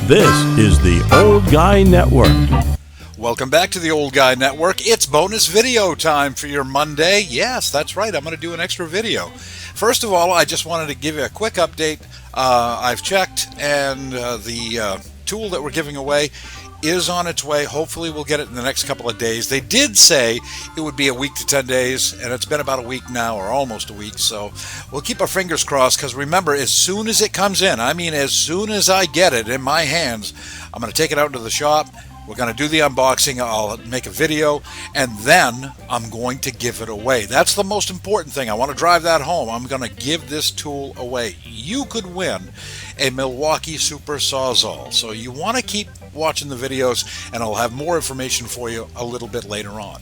This is the Old Guy Network. Welcome back to the Old Guy Network. It's bonus video time for your Monday. Yes, that's right. I'm going to do an extra video. First of all, I just wanted to give you a quick update. I've checked, and the tool that we're giving away is on its way. Hopefully we'll get it in the next couple of days. They did say it would be a week to 10 days, and it's been about a week now, or almost a week, so we'll keep our fingers crossed, because remember, as soon as it comes in, I mean as soon as I get it in my hands, I'm going to take it out into the shop. We're going to do the unboxing, I'll make a video, and then I'm going to give it away. That's the most important thing. I want to drive that home. I'm going to give this tool away. You could win a Milwaukee Super Sawzall. So you want to keep watching the videos, and I'll have more information for you a little bit later on.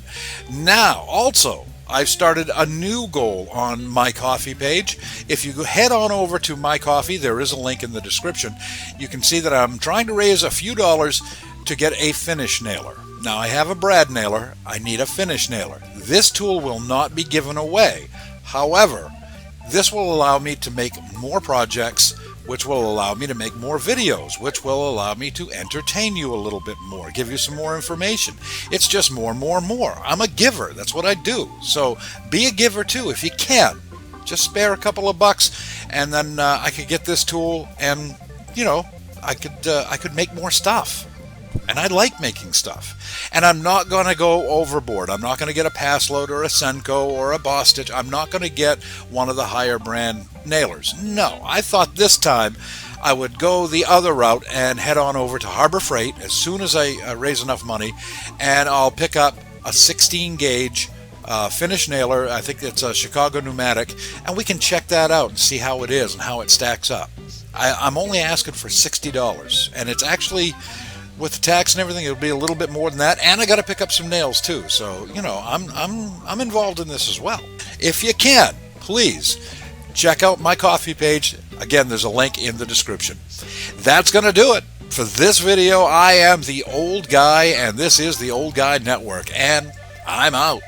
Now, also, I've started a new goal on my coffee page. If you head on over to my coffee, there is a link in the description. You can see that I'm trying to raise a few dollars to get a finish nailer. Now, I have a brad nailer. I need a finish nailer. This tool will not be given away. However, this will allow me to make more projects, which will allow me to make more videos, which will allow me to entertain you a little bit more, give you some more information. It's just more. I'm a giver. That's what I do. So be a giver too if you can. Just spare a couple of bucks, and then I could get this tool, and I could make more stuff. And I like making stuff. And I'm not going to go overboard. I'm not going to get a Passload or a Senko or a Bostitch. I'm not going to get one of the higher brand nailers. No, I thought this time I would go the other route and head on over to Harbor Freight as soon as I raise enough money, and I'll pick up a 16 gauge finish nailer. I think it's a Chicago Pneumatic, and we can check that out and see how it is and how it stacks up. I'm only asking for $60, and it's actually, with the tax and everything, it'll be a little bit more than that, and I got to pick up some nails too. So I'm involved in this as well. If you can, please check out my coffee page. Again, there's a link in the description. That's going to do it for this video. I am the Old Guy, and this is the Old Guy Network, and I'm out.